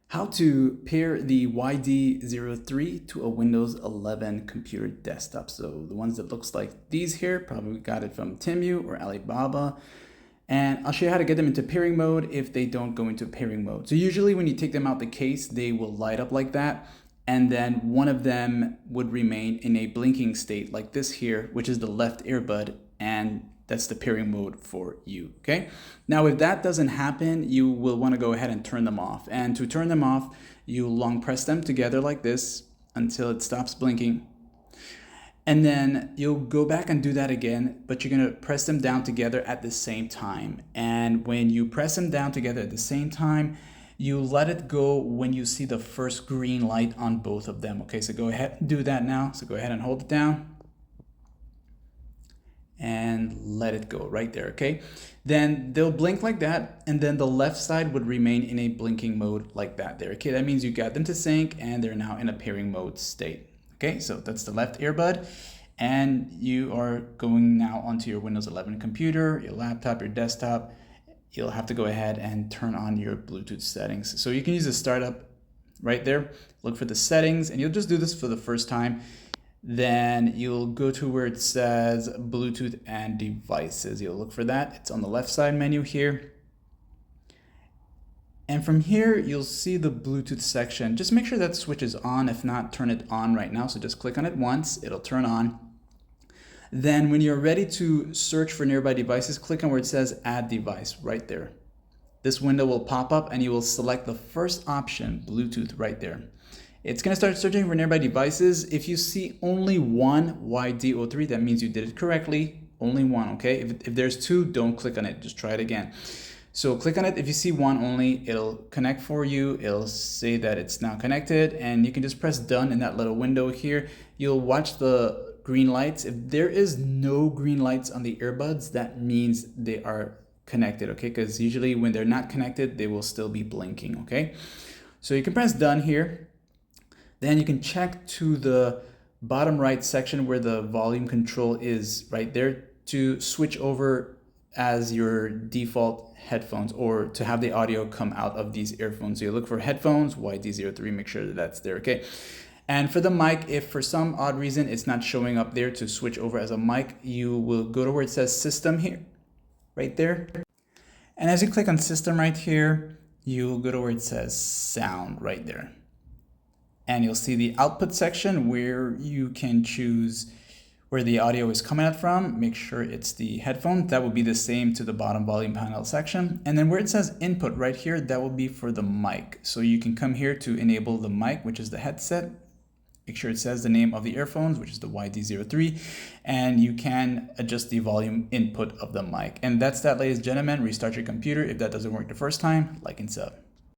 How to pair the YD03 to a Windows 11 computer desktop. So the ones that looks like these here, probably got it from Temu or Alibaba. And I'll show you how to get them into pairing mode if they don't go into pairing mode. So usually when you take them out the case, they will light up like that. And then one of them would remain in a blinking state like this here, which is the left earbud, and that's the pairing mode for you, okay? Now, if that doesn't happen, you will want to go ahead and turn them off. And to turn them off, you long press them together like this until it stops blinking. And then you'll go back and do that again, but you're gonna press them down together at the same time. And when you press them down together at the same time, you let it go when you see the first green light on both of them. Okay, so go ahead and do that now. So go ahead and hold it down and let it go right there, okay? Then they'll blink like that, and then the left side would remain in a blinking mode like that there, okay? That means you got them to sync and they're now in a pairing mode state. Okay, so that's the left earbud, and you are going now onto your Windows 11 computer, your laptop, your desktop. You'll have to go ahead and turn on your Bluetooth settings. So you can use the startup right there, look for the settings, and you'll just do this for the first time. Then you'll go to where it says Bluetooth and devices. You'll look for that. It's on the left side menu here. And from here, you'll see the Bluetooth section. Just make sure that switch is on. If not, turn it on right now. So just click on it once, it'll turn on. Then when you're ready to search for nearby devices, click on where it says add device right there. This window will pop up and you will select the first option, Bluetooth, right there. It's gonna start searching for nearby devices. If you see only one YD03, that means you did it correctly. Only one, okay? If there's two, don't click on it, just try it again. So click on it. If you see one only, it'll connect for you. It'll say that it's now connected, and you can just press done in that little window here. You'll watch the green lights. If there is no green lights on the earbuds, that means they are connected, okay? Because usually when they're not connected, they will still be blinking, okay? So you can press done here. Then you can check to the bottom right section where the volume control is right there to switch over as your default headphones, or to have the audio come out of these earphones. So you look for headphones, YD03, make sure that that's there, okay? And for the mic, if for some odd reason it's not showing up there to switch over as a mic, you will go to where it says system here, right there. And as you click on system right here, you'll go to where it says sound right there. And you'll see the output section where you can choose where the audio is coming out from. Make sure it's the headphone. That will be the same to the bottom volume panel section. And then where it says input right here, that will be for the mic. So you can come here to enable the mic, which is the headset. Make sure it says the name of the earphones, which is the YD03, and you can adjust the volume input of the mic. And that's that, ladies and gentlemen. Restart your computer if that doesn't work the first time, like and sub.